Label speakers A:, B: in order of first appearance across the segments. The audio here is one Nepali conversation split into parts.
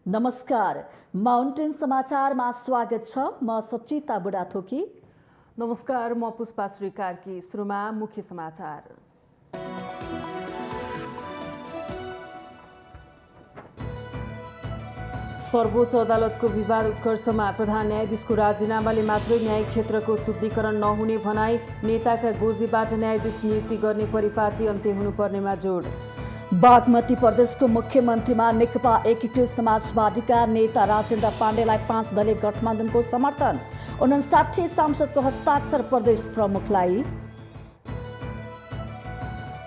A: नमस्कार, माउन्टेन समाचारमा स्वागत छ। म सचिता बुढाथोकी।
B: नमस्कार, म पुष्पा श्री कार्की। सुरुमा मुख्य समाचार। सर्वोच्च अदालतको विवाद उत्कर्षमा प्रधान न्यायाधीशको राजीनामाले मात्रै न्यायिक क्षेत्रको शुद्धिकरण नहुने भनाई। नेताका गोजीबाट न्यायाधीश नियुक्ति गर्ने परिपाटी अन्त्य हुनुपर्नेमा जोड। बागमती प्रदेशको मुख्यमन्त्रीमा नेकपा एकीकृत समाजवादीका नेता राजेन्द्र पाण्डेलाई 5 दलीय गठबन्धनको समर्थन। 59 सांसदको हस्ताक्षर प्रदेश प्रमुखलाई।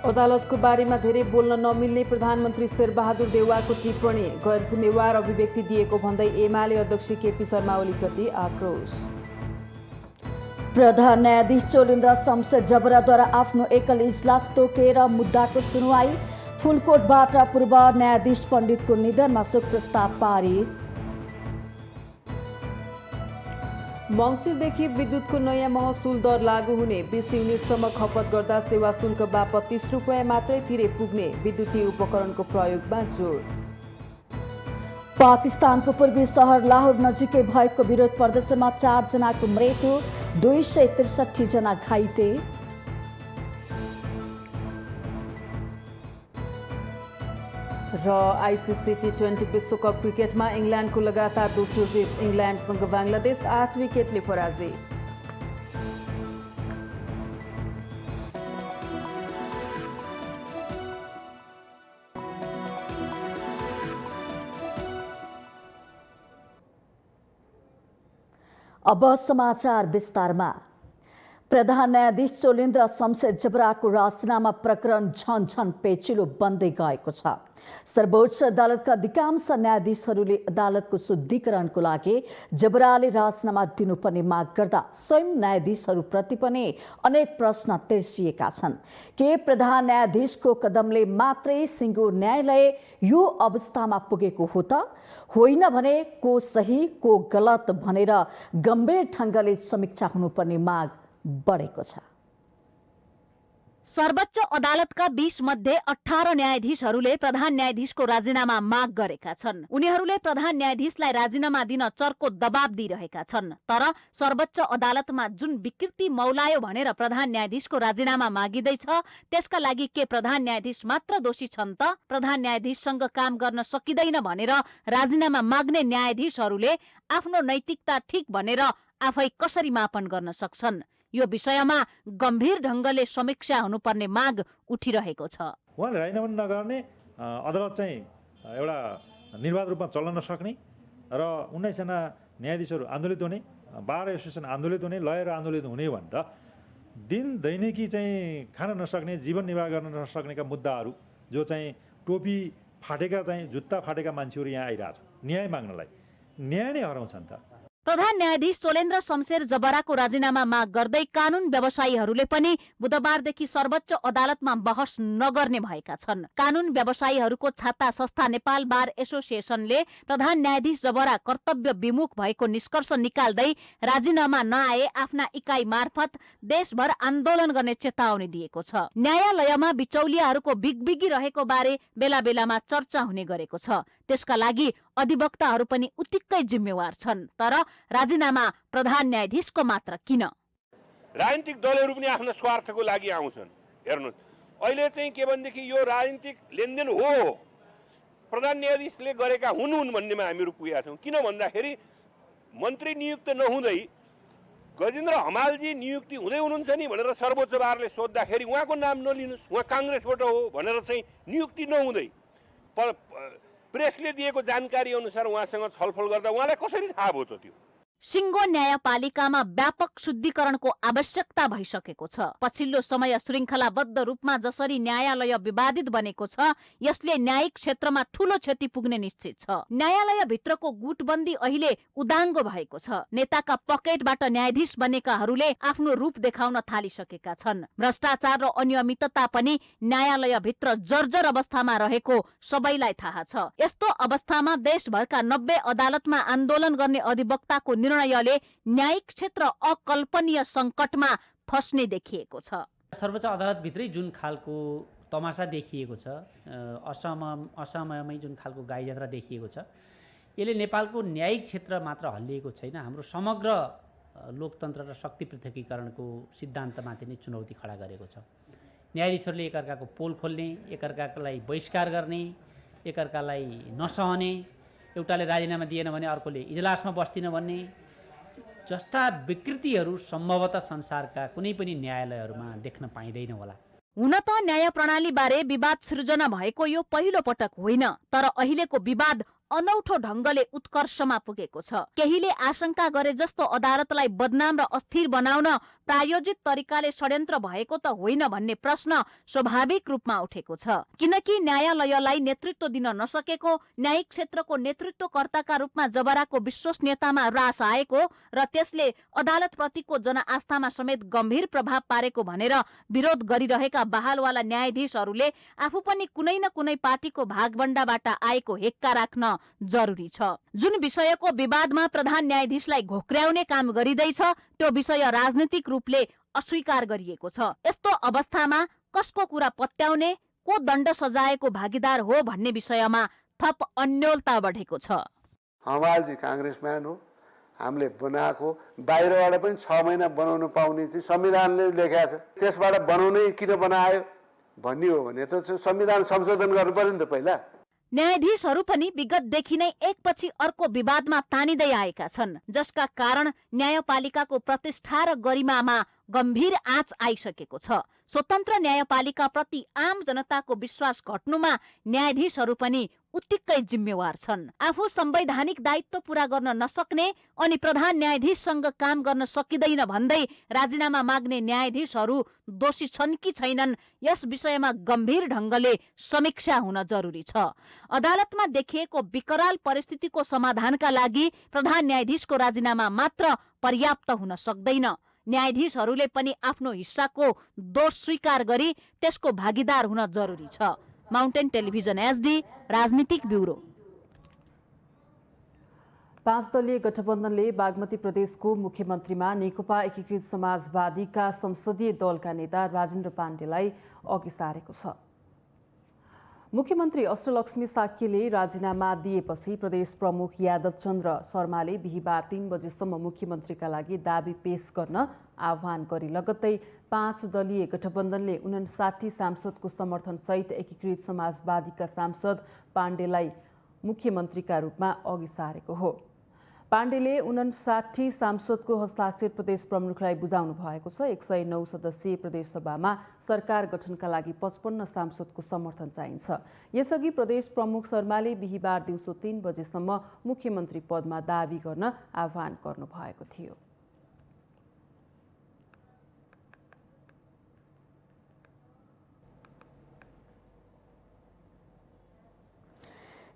B: अदालतको बारेमा धेरै बोल्न नमिल्ने प्रधानमन्त्री शेरबहादुर देउवाको टिप्पणी। गैर जिम्मेवार अभिव्यक्ति दिएको भन्दै एमाले अध्यक्ष केपी शर्मा ओलीप्रति आक्रोश।
A: प्रधान न्यायाधीश चोलेन्द्र शमशेर जबराद्वारा आफ्नो एकल इजलास तोकेर मुद्दाको सुनवाई। फुलकोटबाट पूर्व न्यायाधीश पण्डितको निधनमा शोक प्रस्ताव पारित।
B: मङ्सिरदेखि विद्युतको नयाँ महसुल दर लागू हुने। 20 युनिटसम्म खपत गर्दा सेवा शुल्क बापत 30 रुपियाँ मात्रै तिरे पुग्ने। विद्युतीय उपकरणको प्रयोगमा जोड।
A: पाकिस्तानको पूर्वी सहर लाहोर नजिकै भएको विरोध प्रदर्शनमा 4 जनाको मृत्यु, 263 जना घाइते।
B: र आइसिसी टी20 विश्वकप क्रिकेटमा इङ्ल्यान्डको लगातार दोस्रो जित। इङ्ल्यान्डसँग बङ्गलादेश 8 विकेटले पराजित।
A: अब समाचार विस्तारमा। प्रधान न्यायाधीश चोलेन्द्र शमशेर जबराको राजीनामा प्रकरण झन पेचिलो बन्दै गएको छ। सर्वोच्च अदालतका अधिकांश न्यायाधीशहरूले अदालतको शुद्धिकरणको लागि जबराले राजीनामा दिनुपर्ने माग गर्दा स्वयं न्यायाधीशहरूप्रति पनि अनेक प्रश्न तेर्सिएका छन्। के प्रधान न्यायाधीशको कदमले मात्रै सिङ्गो न्यायालय यो अवस्थामा पुगेको हो त? होइन भने को सही को गलत भनेर गम्भीर ढङ्गले समीक्षा हुनुपर्ने माग बढेको छ।
C: सर्वोच्च अदालतका 20 मध्ये 18 न्यायाधीशहरूले प्रधान न्यायाधीशको राजीनामा माग गरेका छन्। उनीहरूले प्रधान न्यायाधीशलाई राजीनामा दिन चर्को दबाब दिइरहेका छन्। तर सर्वोच्च अदालतमा जुन विकृति मौलायो भनेर प्रधान न्यायाधीशको राजीनामा मागिँदैछ, त्यसका लागि के प्रधान न्यायाधीश मात्र दोषी छन् त? प्रधान न्यायाधीशसँग काम गर्न सकिँदैन भनेर राजीनामा माग्ने न्यायाधीशहरूले आफ्नो नैतिकता ठिक भनेर आफै कसरी मापन गर्न सक्छन्? यो विषयमा गम्भीर ढङ्गले समीक्षा हुनुपर्ने माग उठिरहेको छ।
D: उहाँले राजीनामा नगर्ने अदालत चाहिँ एउटा निर्वाध रूपमा चल्न नसक्ने र 19 जना न्यायाधीशहरू आन्दोलित हुने, बार एसोसिएसन आन्दोलित हुने, लयर आन्दोलित हुने भने त दिन दैनिकी चाहिँ खान नसक्ने, जीवन निर्वाह गर्न नसक्नेका मुद्दाहरू जो चाहिँ टोपी फाटेका चाहिँ जुत्ता फाटेका मान्छेहरू यहाँ आइरहेछ न्याय माग्नलाई। न्याय नै हराउँछन् त।
C: प्रधान न्यायाधीश चोलेन्द्र शमशेर जबराको राजीनामा माग गर्दै कानून व्यवसायीहरूले पनि बुधबारदेखि सर्वोच्च अदालतमा बहस नगर्ने भएका छन्। कानून व्यवसायीहरूको छाता संस्था नेपाल बार एसोसिएसनले प्रधान न्यायाधीश जबरा कर्तव्य विमुख भएको निष्कर्ष निकाल्दै राजीनामा नआए आफ्ना इकाइ मार्फत देशभर आन्दोलन गर्ने चेतावनी दिएको छ। न्यायालयमा बिचौलियाहरूको बिगबिगी रहेको बारे बेला बेलामा चर्चा हुने गरेको छ। त्यसका लागि अधिवक्ताहरू पनि उत्तिकै जिम्मेवार छन्। तर राजीनामा प्रधान न्यायाधीशको मात्र किन?
E: राजनीतिक दलहरू पनि आफ्नो स्वार्थको लागि आउँछन्। हेर्नुहोस्, अहिले चाहिँ के भनेदेखि यो राजनीतिक लेनदेन हो, प्रधान न्यायाधीशले गरेका हुन् भन्नेमा हामीहरू पुगेका छौँ। किन भन्दाखेरि मन्त्री नियुक्त नहुँदै गजेन्द्र हमालजी नियुक्ति हुँदै हुनुहुन्छ नि भनेर सर्वोच्च बारले सोद्धाखेरि उहाँको नाम नलिनुहोस्, उहाँ काङ्ग्रेसबाट हो भनेर चाहिँ नियुक्ति नहुँदै प्रेसले दिएको जानकारी अनुसार उहाँसँग छलफल गर्दा उहाँलाई कसरी थाहा भयो त? त्यो
C: सिङ्गो न्यायपालिकामा व्यापक शुद्धिकरणको आवश्यकता भइसकेको छ। पछिल्लो समय श्रृङ्खलाबद्ध रूपमा जसरी न्यायालय विवादित बनेको छ, यसले न्यायिक क्षेत्रमा ठूलो क्षति पुग्ने निश्चित छ। न्यायालयभित्रको गुटबन्दी अहिले उदाङ्गो भएको छ। नेताका पकेटबाट न्यायाधीश बनेकाहरूले आफ्नो रूप देखाउन थालिसकेका छन्। भ्रष्टाचार र अनियमितता पनि न्यायालयभित्र जर्जर अवस्थामा रहेको सबैलाई थाहा छ। यस्तो अवस्थामा देशभरका 90 अदालतमा आन्दोलन गर्ने अधिवक्ताको निर्णयले न्यायिक क्षेत्र अकल्पनीय सङ्कटमा फस्ने देखिएको छ।
F: सर्वोच्च अदालतभित्रै जुन खालको तमासा देखिएको छ, असमयमै जुन खालको गाई जात्रा देखिएको छ, यसले नेपालको न्यायिक क्षेत्र मात्र हल्लिएको छैन, हाम्रो समग्र लोकतन्त्र र शक्ति पृथकीकरणको सिद्धान्तमाथि नै चुनौती खडा गरेको छ। न्यायाधीशहरूले एकअर्काको पोल खोल्ने, एकअर्कालाई बहिष्कार गर्ने, एकअर्कालाई नसहने, एउटाले राजीनामा दिएन भने अर्कोले इजलासमा बस्दिन भन्ने जस्ता विकृतिहरू सम्भवतः संसारका कुनै पनि न्यायालयहरूमा देख्न पाइँदैन होला।
C: हुन त न्याय प्रणालीबारे विवाद सृजना भएको यो पहिलो पटक होइन, तर अहिलेको विवाद अनौठो ढङ्गले उत्कर्षमा पुगेको छ। केहीले आशंका गरे जस्तो अदालतलाई बदनाम र अस्थिर बनाउन प्रायोजित तरिकाले षड्यन्त्र भएको त होइन भन्ने प्रश्न स्वाभाविक रूपमा उठेको छ, किनकि न्यायालयलाई नेतृत्व दिन नसकेको, न्यायिक क्षेत्रको नेतृत्वकर्ताका रूपमा जबराको विश्वसनीयतामा ह्रास आएको र त्यसले अदालतप्रतिको जनआस्थामा समेत गम्भीर प्रभाव पारेको भनेर विरोध गरिरहेका बहालवाला न्यायाधीशहरूले आफू पनि कुनै न कुनै पार्टीको भागबण्डाबाट आएको हेक्का राख्न जरुरी छ। जुन विषयको विवादमा प्रधान न्यायाधीशलाई घोक्र्याउने काम गरिँदैछ त्यो विषय राजनीतिक रूपले अस्वीकार गरिएको छ। यस्तो अवस्थामा कसको कुरा पत्याउने, को दण्ड सजायको भागीदार हो भन्ने विषयमा थप अन्योलता बढेको छ।
G: हमालजी काङ्ग्रेसम्यान हो, हामीले बनाएको, बाहिरबाट पनि 6 महिना बनाउनु पाउने चाहिँ संविधानले लेखेको छ। त्यसबाट बनाउनै किन बनायो भन्ने हो भने त संविधान संशोधन गर्नु पर्यो नि त पहिला।
C: न्यायाधीशहरू पनि विगतदेखि नै एकपछि अर्को विवादमा तानिँदै आएका छन्, जसका कारण न्यायपालिकाको प्रतिष्ठा र गरिमामा गम्भीर आँच आइसकेको छ। स्वतन्त्र न्यायपालिका प्रति आम जनताको विश्वास घट्नुमा न्यायाधीशहरू पनि उत्तिकै जिम्मेवार छन्। आफू संवैधानिक दायित्व पूरा गर्न नसक्ने अनि प्रधान न्यायाधीशसँग काम गर्न सकिँदैन भन्दै राजीनामा माग्ने न्यायाधीशहरू दोषी छन् कि छैनन् यस विषयमा गम्भीर ढङ्गले समीक्षा हुन जरुरी छ। अदालतमा देखिएको विकराल परिस्थितिको समाधानका लागि प्रधान न्यायाधीशको राजीनामा मात्र पर्याप्त हुन सक्दैन। न्यायाधीशहरूले पनि आफ्नो हिस्साको दोष स्वीकार गरी त्यसको भागीदार हुन जरुरी छ। माउन्टेन टेलिभिजन एसडी राजनीतिक ब्युरो।
B: 5 दलीय गठबन्धनले बागमती प्रदेशको मुख्यमन्त्रीमा नेकपा एकीकृत समाजवादीका संसदीय दलका नेता राजेन्द्र पाण्डेलाई अघि सारेको छ। मुख्यमन्त्री अष्टलक्ष्मी साक्यले राजीनामा दिएपछि प्रदेश प्रमुख यादव चन्द्र शर्माले बिहिबार 3 बजेसम्म मुख्यमन्त्रीका लागि दाबी पेश गर्न आह्वान गरी लगत्तै 5 दलीय गठबन्धनले 59 सांसदको समर्थन सहित एकीकृत समाजवादीका सांसद पाण्डेलाई मुख्यमन्त्रीका रूपमा अघि सारेको हो। पाण्डेले 59 सांसदको हस्ताक्षर प्रदेश प्रमुखलाई बुझाउनु भएको छ। 109 सदस्यीय प्रदेश सभामा सरकार गठनका लागि 55 सांसदको समर्थन चाहिन्छ। यसअघि प्रदेश प्रमुख शर्माले बिहिबार दिउँसो 3 बजेसम्म मुख्यमन्त्री पदमा दाबी गर्न आह्वान गर्नु भएको थियो।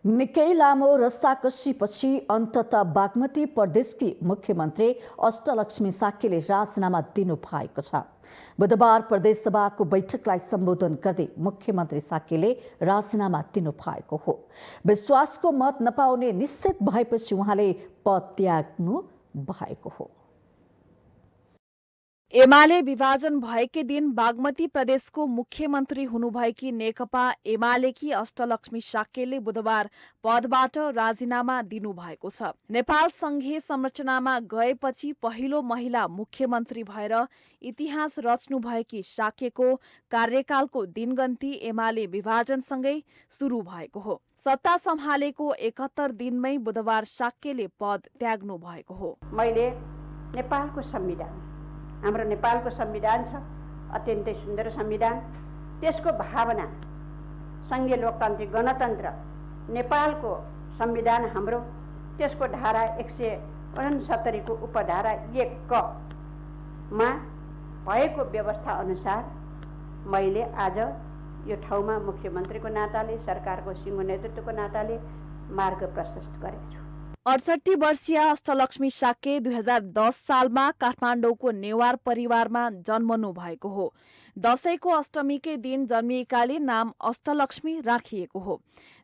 A: निकै लामो रस्साकसीपछि अन्ततः बागमती प्रदेशकी मुख्यमन्त्री अष्टलक्ष्मी साक्यले राजीनामा दिनु भएको छ। बुधबार प्रदेश सभाको बैठकलाई सम्बोधन गर्दै मुख्यमन्त्री साक्यले राजीनामा दिनु भएको हो। विश्वासको मत नपाउने निश्चित भएपछि उहाँले पद त्याग्नु भएको हो।
H: एमाले विभाजन भएकै दिन बागमती प्रदेशको मुख्यमन्त्री हुनुभएकी नेकपा एमालेकी अष्टलक्ष्मी साक्यले बुधबार पदबाट राजीनामा दिनुभएको छ। नेपाल संघीय संरचनामा गएपछि पहिलो महिला मुख्यमन्त्री भएर इतिहास रच्नुभएकी साक्यको कार्यकालको दिनगन्ती एमाले विभाजनसँगै सुरु भएको हो। सत्ता सम्हालेको 71 दिनमै बुधबार साक्यले पद त्याग्नु भएको हो।
I: मैले नेपालको संविधान, हाम्रो नेपालको संविधान छ, अत्यन्तै सुन्दर संविधान, त्यसको भावना संघीय लोकतान्त्रिक गणतन्त्र नेपालको संविधान हाम्रो, त्यसको धारा 169 को उपधारा 1 क मा भएको व्यवस्था अनुसार मैले आज यो ठाउँमा मुख्यमन्त्रीको नाताले, सरकारको सिङ्गो नेतृत्वको नाताले मार्ग प्रशस्त गरेको छु।
H: 68 वर्षीय अष्टलक्ष्मी साक्य 2010 सालमा काठमाडौँको नेवार परिवारमा जन्मनु भएको हो। दशैंको अष्टमीकै दिन जन्मिएकाले नाम अष्टलक्ष्मी राखिएको हो।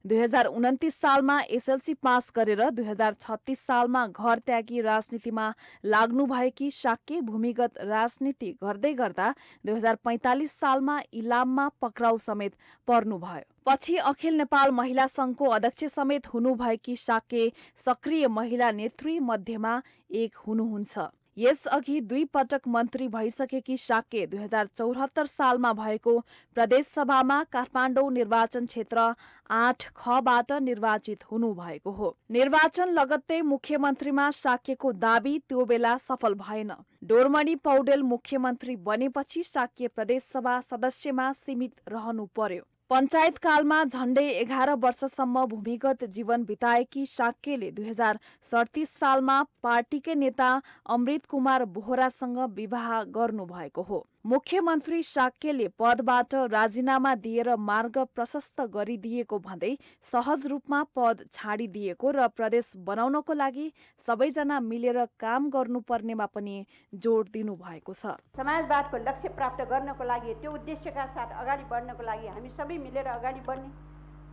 H: 2029 सालमा एसएलसी पास गरेर 2036 सालमा घर त्यागी राजनीतिमा लाग्नुभएकी शाक्य भूमिगत राजनीति गर्दै गर्दा 2045 सालमा इलाममा पक्राउ समेत पर्नुभयो। पछि अखिल नेपाल महिला संघको अध्यक्ष समेत हुनुभएकी शाक्य सक्रिय महिला नेत्री मध्येमा एक हुनुहुन्छ। यसअघि 2 पटक मन्त्री भइसकेकी शाक्य 2074 सालमा भएको प्रदेशसभामा काठमाडौँ निर्वाचन क्षेत्र 8खबाट निर्वाचित हुनुभएको हो। निर्वाचन लगत्तै मुख्यमन्त्रीमा शाक्यको दाबी त्यो बेला सफल भएन। डोरमणि पौडेल मुख्यमन्त्री बनेपछि शाक्य प्रदेशसभा सदस्यमा सीमित रहनु पर्यो। पञ्चायतकालमा झण्डै 11 वर्षसम्म भूमिगत जीवन बिताएकी शाक्यले 2037 सालमा पार्टीकै नेता अमृत कुमार बोहरासँग विवाह गर्नुभएको हो। मुख्यमन्त्री शाक्यले पदबाट राजीनामा दिएर मार्ग प्रशस्त गरिदिएको भन्दै सहज रूपमा पद छाडिदिएको र प्रदेश बनाउनको लागि सबैजना मिलेर काम गर्नुपर्नेमा पनि जोड दिनुभएको छ।
I: समाजवादको लक्ष्य प्राप्त गर्नको लागि, त्यो उद्देश्यका साथ अगाडि बढ्नको लागि हामी सबै मिलेर अगाडि बढ्ने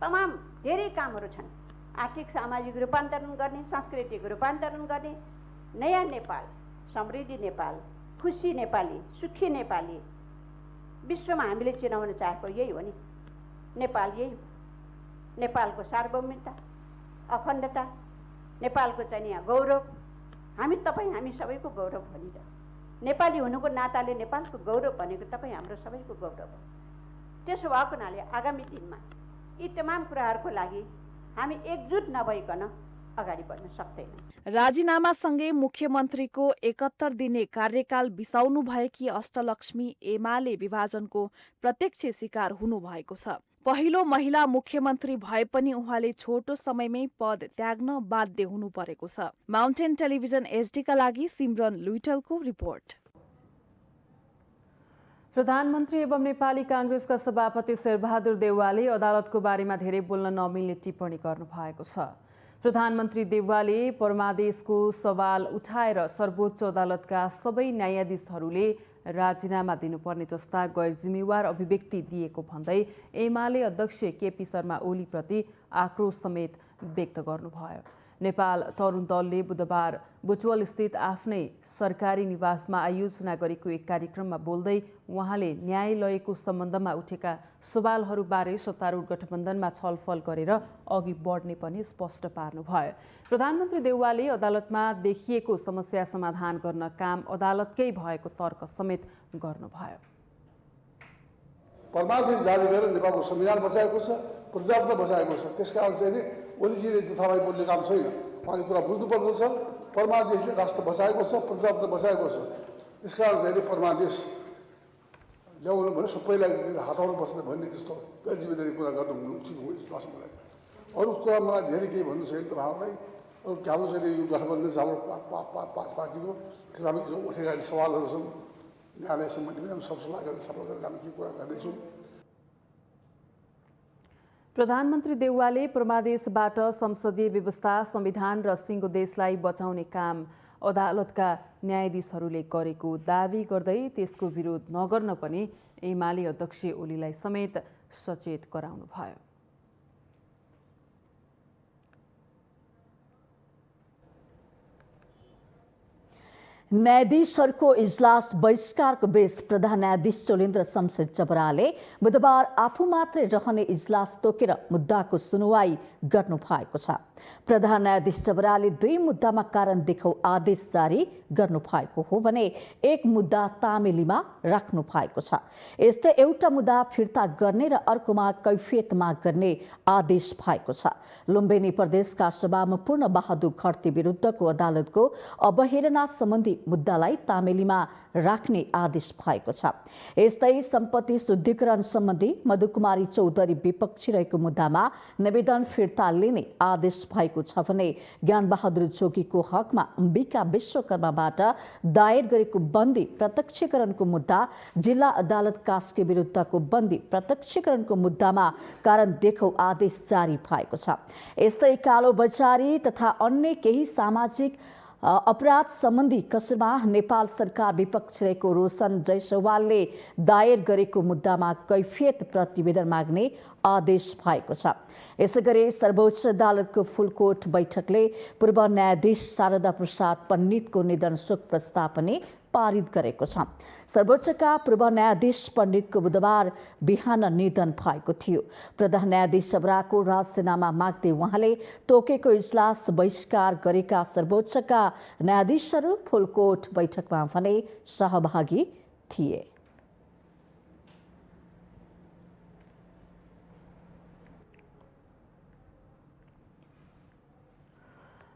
I: तमाम धेरै कामहरू छन्। आर्थिक सामाजिक रूपान्तरण गर्ने, सांस्कृतिक रूपान्तरण गर्ने, नयाँ नेपाल, समृद्धि नेपाल, खुसी नेपाली, सुखी नेपाली विश्वमा हामीले चिनाउन चाहेको यही हो नि। नेपाल यही हो। नेपालको सार्वभौमिकता, अखण्डता, नेपालको चाहिँ यहाँ गौरव, हामी सबैको गौरव हो नि त। नेपाली हुनुको नाताले नेपालको गौरव भनेको तपाईँ हाम्रो सबैको गौरव हो। त्यसो भएको हुनाले आगामी दिनमा यी तमाम कुराहरूको लागि हामी एकजुट नभइकन अगाडि बढ्न सक्दैनौँ।
H: राजीनामासँगै मुख्यमन्त्रीको 71 दिने कार्यकाल बिसाउनु भएकी अष्टलक्ष्मी एमाले विभाजनको प्रत्यक्ष शिकार हुनुभएको छ। पहिलो महिला मुख्यमन्त्री भए पनि उहाँले छोटो समयमै पद त्याग्न बाध्य हुनु परेको छ। माउन्टेन टेलिभिजन एचडीका लागि सिमरन लुइटलको रिपोर्ट।
B: प्रधानमन्त्री एवं नेपाली काङ्ग्रेसका सभापति शेरबहादुर देउवाले अदालतको बारेमा धेरै बोल्न नमिल्ने टिप्पणी गर्नुभएको छ। प्रधानमन्त्री देउवाले परमादेशको सवाल उठाएर सर्वोच्च अदालतका सबै न्यायाधीशहरूले राजीनामा दिनुपर्ने जस्ता गैर जिम्मेवार अभिव्यक्ति दिएको भन्दै एमाले अध्यक्ष केपी शर्मा ओलीप्रति आक्रोश समेत व्यक्त गर्नुभयो। नेपाल तरुण दलले बुधबार बुटवल स्थित आफ्नै सरकारी निवासमा आयोजना गरेको एक कार्यक्रममा बोल्दै उहाँले न्यायालयको सम्बन्धमा उठेका सवालहरूबारे सत्तारूढ गठबन्धनमा छलफल गरेर अघि बढ्ने पनि स्पष्ट पार्नुभयो। प्रधानमन्त्री देउवाले अदालतमा देखिएको समस्या समाधान गर्न काम अदालतकै भएको तर्क समेत गर्नुभयो।
J: परमादेश जारी गरेर नेपालको संविधान बचाएको छ, प्रजातन्त्र बचाएको छ। त्यसकारण चाहिँ नि ओलीजीले जथाभावी बोल्ने काम छैन। उहाँले कुरा बुझ्नुपर्दछ। परमादेशले राष्ट्र बचाएको छ, प्रजातन्त्र बचाएको छ। त्यसकारण चाहिँ नि परमादेश ल्याउनु भने सबैलाई हटाउनु पर्छ भन्ने जस्तो गैर जिम्मेदारी कुरा गर्नु उचित हो जस्तो लाग्छ मलाई। अरू कुरा मलाई धेरै केही भन्नु छैन तपाईँहरूलाई। हाम्रो चाहिँ यो गठबन्धन छ हाम्रो 5 पार्टीको, त्यसमा हामी जो उठेका सवालहरू छन् न्यायालय सम्बन्धी हामी सब सल्लाह गरेर सफल गरेर हामी के कुरा गर्दैछौँ।
B: प्रधानमन्त्री देउवाले परमादेशबाट संसदीय व्यवस्था, संविधान र सिङ्गो देशलाई बचाउने काम अदालतका न्यायाधीशहरूले गरेको दावी गर्दै त्यसको विरोध नगर्न पनि एमाले अध्यक्ष ओलीलाई समेत सचेत गराउनुभयो।
A: न्यायाधीशहरूको इजलास बहिष्कारको बीच प्रधान न्यायाधीश चोलेन्द्र शमशेर जबराले बुधबार आफू मात्रै रहने इजलास तोकेर मुद्दाको सुनवाई गर्नु भएको छ। प्रधान न्यायाधीश जबराले 2 मुद्दामा कारण देखाउ आदेश जारी गर्नु भएको हो भने एक मुद्दा तामेलीमा राख्नु भएको छ। यस्तै एउटा मुद्दा फिर्ता गर्ने र अर्कोमा कैफियत माग गर्ने आदेश भएको छ। लुम्बिनी प्रदेशका सभामुख बहादुर खड्ती विरुद्धको अदालतको अवहेलना सम्बन्धी मुद्दालाई तामेलीमा राख्ने आदेश भएको छ। यस्तै सम्पत्ति शुद्धिकरण सम्बन्धी मधुकुमारी चौधरी विपक्षी रहेको मुद्दामा निवेदन फिर्ता लिने आदेश भएको छ भने ज्ञानबहादुर जोगीको हकमा अम्बिका विश्वकर्माबाट दायर गरेको बन्दी प्रत्यक्षीकरणको मुद्दा, जिल्ला अदालत कास्की विरुद्धको बन्दी प्रत्यक्षीकरणको मुद्दामा कारण देखाउ आदेश जारी भएको छ। यस्तै कालो बजारी तथा अन्य केही सामाजिक अपराध सम्बन्धी कसुरमा नेपाल सरकार विपक्ष रहेको रोशन जयसवालले दायर गरेको मुद्दामा कैफियत प्रतिवेदन माग्ने आदेश भएको छ। यसैगरी सर्वोच्च अदालतको फुलकोट बैठकले पूर्व न्यायाधीश शारदा प्रसाद पण्डितको निधन शोक प्रस्ताव पनि पारित गरेको छ। सर्वोच्चका पूर्व न्यायाधीश पण्डितको बुधबार बिहान निधन भएको थियो। प्रधान न्यायाधीश जबराको राजीनामा माग्दै उहाँले तोकेको इजलास बहिष्कार गरेका सर्वोच्चका न्यायाधीशहरू फुलकोट बैठकमा भने सहभागी थिए।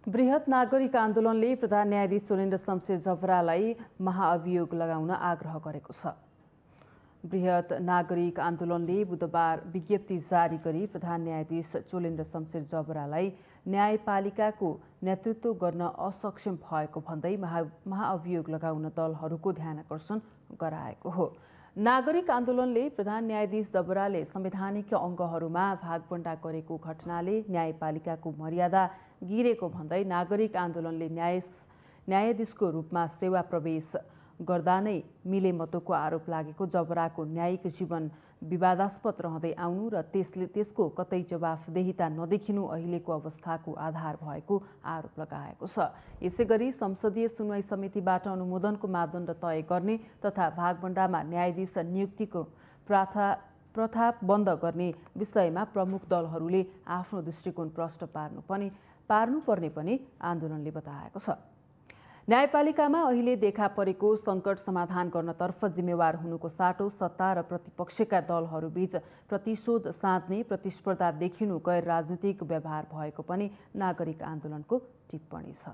B: बृहत नागरिक आन्दोलनले प्रधान न्यायाधीश चोलेन्द्र शमशेर जबरालाई महाअभियोग लगाउन आग्रह गरेको छ। बृहत नागरिक आन्दोलनले बुधबार विज्ञप्ति जारी गरी प्रधान न्यायाधीश चोलेन्द्र शमशेर जबरालाई न्यायपालिकाको नेतृत्व गर्न असक्षम भएको भन्दै महाअभियोग लगाउन दलहरूको ध्यानकर्षण गराएको हो। नागरिक आन्दोलनले प्रधान न्यायाधीश जबराले संवैधानिक अङ्गहरूमा भागबण्डा गरेको घटनाले न्यायपालिकाको मर्यादा गिरेको भन्दै नागरिक आन्दोलनले न्यायाधीशको रूपमा सेवा प्रवेश गर्दा नै मिलेमतोको आरोप लागेको जबराको न्यायिक जीवन विवादास्पद रहँदै आउनु र त्यसको कतै जवाफदेहिता नदेखिनु अहिलेको अवस्थाको आधार भएको आरोप लगाएको छ। यसैगरी संसदीय सुनवाई समितिबाट अनुमोदनको मापदण्ड तय गर्ने तथा भागबण्डामा न्यायाधीश नियुक्तिको प्रथा बन्द गर्ने विषयमा प्रमुख दलहरूले आफ्नो दृष्टिकोण प्रष्ट पार्नुपर्ने पनि आन्दोलनले बताएको छ। न्यायपालिकामा अहिले देखा परेको सङ्कट समाधान गर्नतर्फ जिम्मेवार हुनुको साटो सत्ता र प्रतिपक्षका दलहरूबीच प्रतिशोध साध्ने प्रतिस्पर्धा देखिनु गैर राजनीतिक व्यवहार भएको पनि नागरिक आन्दोलनको टिप्पणी छ।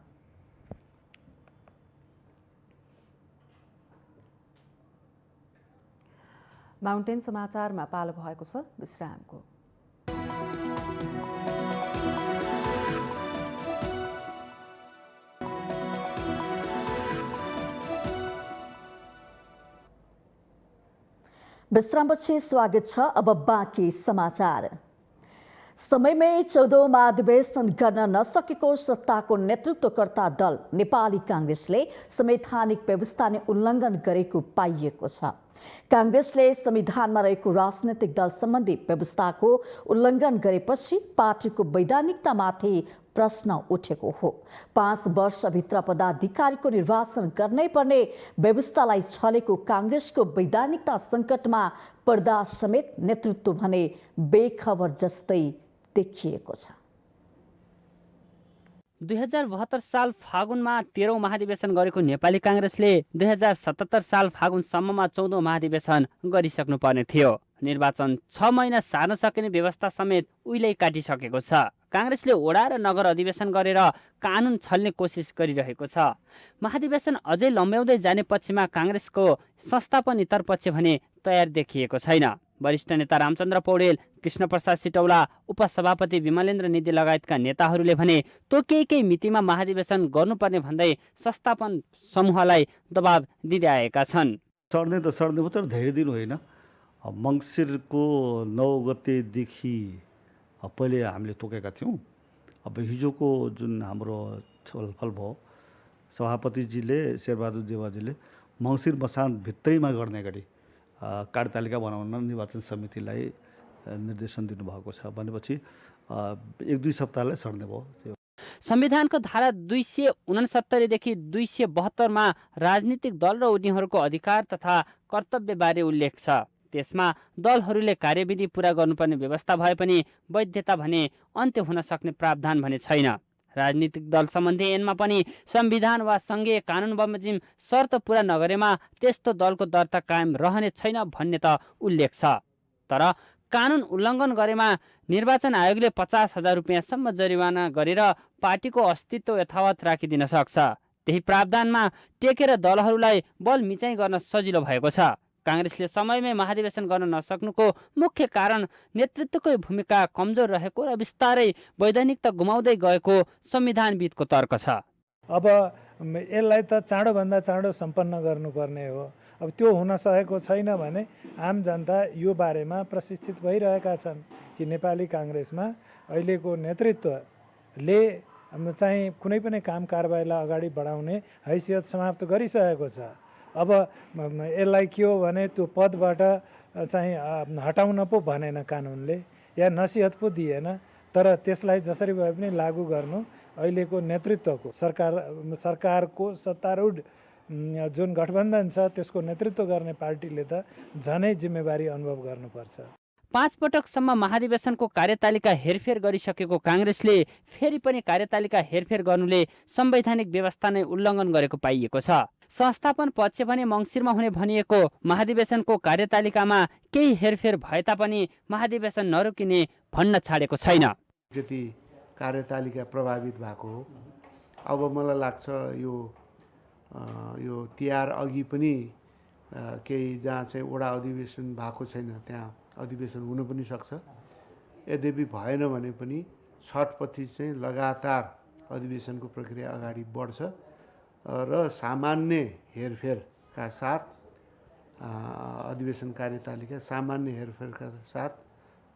B: माउन्टेन समाचारमा पालो भएको छ विश्रामको।
A: विश्रामपछि स्वागत छ। अब बाँकी समाचार। समयमै 14औं महाधिवेशन गर्न नसकेको सत्ताको नेतृत्वकर्ता दल नेपाली काङ्ग्रेसले संवैधानिक व्यवस्था नै उल्लङ्घन गरेको पाइएको छ। काङ्ग्रेसले संविधानमा रहेको राजनैतिक दल सम्बन्धी व्यवस्थाको उल्लङ्घन गरेपछि पार्टीको वैधानिकतामाथि प्रश्न उठेको हो। 5 वर्षभित्र पदाधिकारीको निर्वाचन गर्नै पर्ने व्यवस्थालाई छलेको काङ्ग्रेसको वैधानिकता सङ्कटमा पर्दा समेत नेतृत्व भने बेखबर जस्तै देखिएको छ।
F: 2072 साल फागुनमा 13औं महाधिवेशन गरेको नेपाली काङ्ग्रेसले 2077 साल फागुनसम्ममा 14औं महाधिवेशन गरिसक्नुपर्ने थियो। निर्वाचन 6 महिना सार्न सकिने व्यवस्था समेत उहिल्यै काटिसकेको छ। काङ्ग्रेसले वडा र नगर अधिवेशन गरेर कानुन छल्ने कोसिस गरिरहेको छ। महाधिवेशन अझै लम्ब्याउँदै जाने पक्षमा काङ्ग्रेसको संस्थापन इतर पक्ष भने तयार देखिएको छैन। वरिष्ठ नेता रामचन्द्र पौडेल, कृष्णप्रसाद सिटौला, उपसभापति विमलेन्द्र निधि लगायतका नेताहरूले भने तोकिएकै मितिमा महाधिवेशन गर्नुपर्ने भन्दै संस्थापन समूहलाई दबाब दिँदै आएका छन्।
K: सर्ने त सर्ने हो, तर धेरै दिन होइन। मङ्सिरको 9 गतेदेखि पहिले हामीले तोकेका थियौँ। अब हिजोको जुन हाम्रो छलफल भयो, सभापतिजीले शेरबहादुर देवाजीले मङ्सिर मसानभित्रैमा गर्ने गरी कार्यतालिका बनाउन निर्वाचन समितिलाई निर्देशन दिनुभएको छ भनेपछि 1-2 सप्ताहलाई सर्ने भयो।
F: संविधानको धारा 269 देखि 272 मा राजनीतिक दल र उनीहरूको अधिकार तथा कर्तव्यबारे उल्लेख छ। त्यसमा दलहरूले कार्यविधि पूरा गर्नुपर्ने व्यवस्था भए पनि वैधता भने अन्त्य हुन सक्ने प्रावधान भने छैन। राजनीतिक दल सम्बन्धी ऐनमा पनि संविधान वा सङ्घीय कानुन बमोजिम शर्त पूरा नगरेमा त्यस्तो दलको दर्ता कायम रहने छैन भन्ने त उल्लेख छ। तर कानुन उल्लङ्घन गरेमा निर्वाचन आयोगले 50,000 रुपियाँसम्म जरिवाना गरेर पार्टीको अस्तित्व यथावत राखिदिन सक्छ। त्यही प्रावधानमा टेकेर दलहरूलाई बल मिचाइ गर्न सजिलो भएको छ। काङ्ग्रेसले समयमै महाधिवेशन गर्न नसक्नुको मुख्य कारण नेतृत्वकै भूमिका कमजोर रहेको र बिस्तारै वैधानिकता गुमाउँदै गएको संविधानविदको तर्क छ।
L: अब यसलाई त चाँडोभन्दा चाँडो सम्पन्न गर्नुपर्ने हो। अब त्यो हुन सकेको छैन भने आम जनता यो बारेमा प्रशिक्षित भइरहेका छन् कि नेपाली काङ्ग्रेसमा अहिलेको नेतृत्वले चाहिँ कुनै पनि काम कारबाहीलाई अगाडि बढाउने हैसियत समाप्त गरिसकेको छ। अब यसलाई के हो भने त्यो पदबाट चाहिँ हटाउन पो भनेन कानुनले या नसिहत पो दिएन, तर त्यसलाई जसरी भए पनि लागू गर्नु अहिलेको नेतृत्वको सरकारको सत्तारूढ जुन गठबन्धन छ त्यसको नेतृत्व गर्ने पार्टीले त झनै जिम्मेवारी अनुभव गर्नुपर्छ।
F: 5 पटकसम्म महाधिवेशनको कार्यतालिका हेरफेर गरिसकेको काङ्ग्रेसले फेरि पनि कार्यतालिका हेरफेर गर्नुले संवैधानिक व्यवस्था नै उल्लङ्घन गरेको पाइएको छ। संस्थापन पक्ष भने मङ्सिरमा हुने भनिएको महाधिवेशनको कार्यतालिकामा केही हेरफेर भए तापनि महाधिवेशन नरोकिने भन्न छाडेको छैन।
G: जति कार्यतालिका प्रभावित भएको हो, अब मलाई लाग्छ यो तिहार अघि पनि केही जहाँ चाहिँ वडा अधिवेशन भएको छैन त्यहाँ अधिवेशन हुन पनि सक्छ। यद्यपि भएन भने पनि छटपछि चाहिँ लगातार अधिवेशनको प्रक्रिया अगाडि बढ्छ र सामान्य हेरफेरका साथ अधिवेशन कार्यतालिका सामान्य हेरफेरका साथ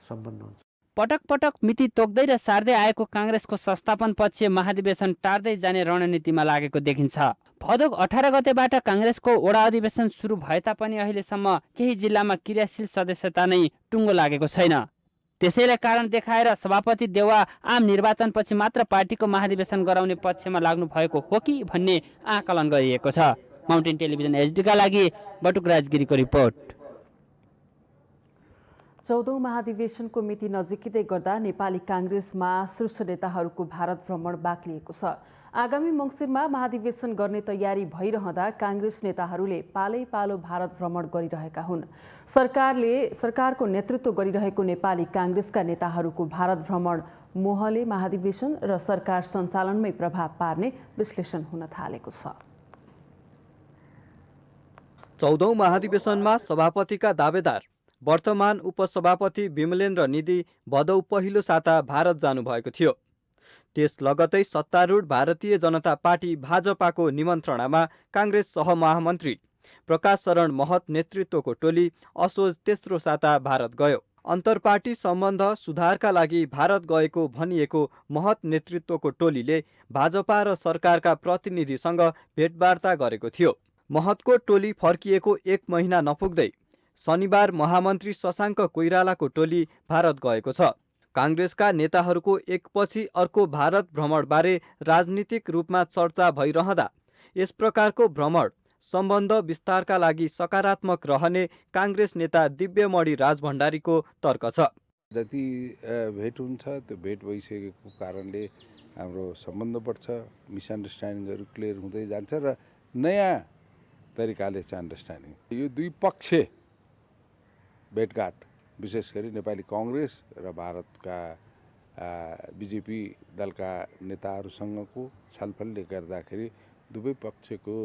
G: सम्पन्न हुन्छ।
F: पटक पटक मिति तोक्दै र सार्दै आएको काङ्ग्रेसको संस्थापन पक्ष महाधिवेशन टार्दै जाने रणनीतिमा लागेको देखिन्छ। भदौ 18 गतेबाट काङ्ग्रेसको वडा अधिवेशन सुरु भए तापनि अहिलेसम्म केही जिल्लामा क्रियाशील सदस्यता नै टुङ्गो लागेको छैन। त्यसैलाई कारण देखाएर सभापति देउवा आम निर्वाचनपछि मात्र पार्टीको महाधिवेशन गराउने पक्षमा लाग्नु भएको हो कि भन्ने आकलन गरिएको छ। माउन्टेन टेलिभिजन एचडीका लागि बटुक राजगिरीको रिपोर्ट।
B: 14औं महाधिवेशनको मिति नजिकिँदै गर्दा नेपाली काङ्ग्रेसमा शीर्ष नेताहरूको भारत भ्रमण बाक्लिएको छ। आगामी मङ्सिरमा महाधिवेशन गर्ने तयारी भइरहँदा काङ्ग्रेस नेताहरूले पालै पालो भारत भ्रमण गरिरहेका हुन्। सरकारको नेतृत्व गरिरहेको नेपाली काङ्ग्रेसका नेताहरूको भारत भ्रमण मोहले महाधिवेशन र सरकार सञ्चालनमै प्रभाव पार्ने विश्लेषण हुन थालेको छ।
M: 14औं महाधिवेशनमा सभापतिका दावेदार वर्तमान उपसभापति विमलेन्द्र निधि भदौ पहिलो साता भारत जानुभएको थियो। त्यस लगतै सत्तारूढ भारतीय जनता पार्टी भाजपाको निमन्त्रणामा काङ्ग्रेस सहमहामन्त्री प्रकाश शरण महत नेतृत्वको टोली असोज तेस्रो साता भारत गयो। अन्तर्पार्टी सम्बन्ध सुधारका लागि भारत गएको भनिएको महत नेतृत्वको टोलीले भाजपा र सरकारका प्रतिनिधिसँग भेटवार्ता गरेको थियो। महतको टोली फर्किएको 1 महिना नपुग्दै शनिबार महामन्त्री शशाङ्क कोइरालाको टोली भारत गएको छ। काङ्ग्रेसका नेताहरूको एकपछि अर्को भारत भ्रमणबारे राजनीतिक रूपमा चर्चा भइरहँदा यस प्रकारको भ्रमण सम्बन्ध विस्तारका लागि सकारात्मक रहने काङ्ग्रेस नेता दिव्यमणि राजभण्डारीको तर्क छ।
N: जति भेट हुन्छ त्यो भेट भइसकेको कारणले हाम्रो सम्बन्ध बढ्छ, मिसअन्डरस्ट्यान्डिङहरू क्लियर हुँदै जान्छ र नयाँ तरिकाले चाहिँ अन्डरस्ट्यान्डिङ यो दुई पक्ष भेटघाट विशेष गरी नेपाली काङ्ग्रेस र भारतका बिजेपी दलका नेताहरूसँगको छलफलले गर्दाखेरि दुवै पक्षको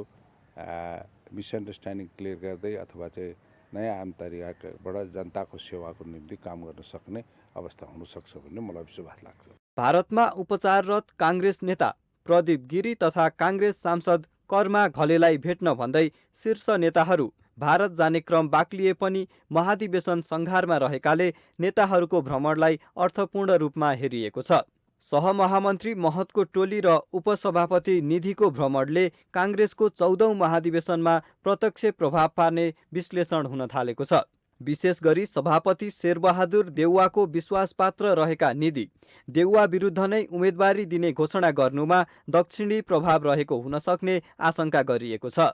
N: मिसअन्डरस्ट्यान्डिङ क्लियर गर्दै अथवा चाहिँ नयाँ आम तरिकाबाट जनताको सेवाको निम्ति काम गर्न सक्ने अवस्था हुनसक्छ भन्ने मलाई विश्वास लाग्छ।
M: भारतमा उपचाररत काङ्ग्रेस नेता प्रदीप गिरी तथा काङ्ग्रेस सांसद कर्मा घलेलाई भेट्न भन्दै शीर्ष नेताहरू भारत जाने क्रम बाक्लिए पनि महाधिवेशन संघारमा रहेकाले नेताहरूको भ्रमणलाई अर्थपूर्ण रूपमा हेरिएको छ। सहमहामन्त्री महतको टोली र उपसभापति निधिको भ्रमणले काङ्ग्रेसको 14औं महाधिवेशनमा प्रत्यक्ष प्रभाव पार्ने विश्लेषण हुन थालेको छ। विशेष गरी सभापति शेरबहादुर देउवाको विश्वासपात्र रहेका निधि देउवा विरुद्ध नै उम्मेदवारी दिने घोषणा गर्नुमा दक्षिणी प्रभाव रहेको हुन सक्ने आशंका गरिएको छ।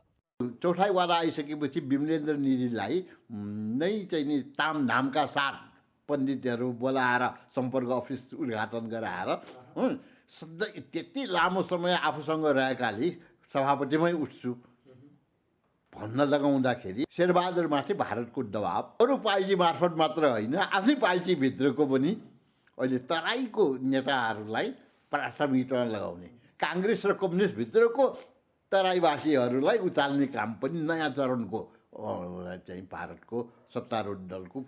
O: चौथाइ वादा आइसकेपछि विमलेन्द्र निधिलाई नै चाहिँ नि तामझामका साथ पण्डितहरू बोलाएर सम्पर्क अफिस उद्घाटन गराएर सधैँ त्यति लामो समय आफूसँग रहेकाले सभापतिमै उठ्छु भन्न लगाउँदाखेरि शेरबहादुरमाथि भारतको दबाब अरू पार्टी मार्फत मात्र होइन आफ्नै पार्टीभित्रको पनि अहिले तराईको नेताहरूलाई प्राथमिकता लगाउने काङ्ग्रेस र कम्युनिस्टभित्रको तराईवासीहरूलाई उचाल्ने काम पनि नयाँ चरणको चाहिँ भारतको सत्तारूढ दलको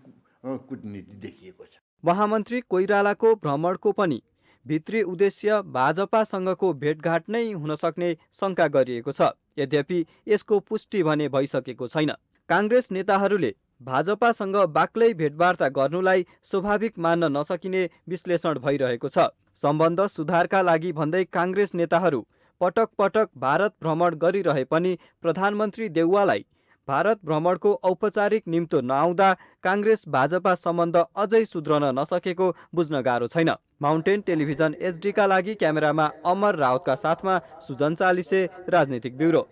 O: कूटनीति देखिएको छ।
M: महामन्त्री कोइरालाको भ्रमणको पनि भित्री उद्देश्य भाजपासँगको भेटघाट नै हुन सक्ने शङ्का गरिएको छ। यद्यपि यसको पुष्टि भने भइसकेको छैन। काङ्ग्रेस नेताहरूले भाजपासँग बाक्लै भेटवार्ता गर्नुलाई स्वाभाविक मान्न नसकिने विश्लेषण भइरहेको छ। सम्बन्ध सुधारका लागि भन्दै काङ्ग्रेस नेताहरू पटक पटक भारत भ्रमण गरिरहे पनि प्रधानमन्त्री देउवालाई भारत भ्रमणको औपचारिक निम्तो नआउँदा काङ्ग्रेस भाजपा सम्बन्ध अझै सुध्रन नसकेको बुझ्न गाह्रो छैन। माउन्टेन टेलिभिजन एचडीका लागि क्यामेरामा अमर राउतका साथमा सुजन चालिसे, राजनीतिक ब्युरो।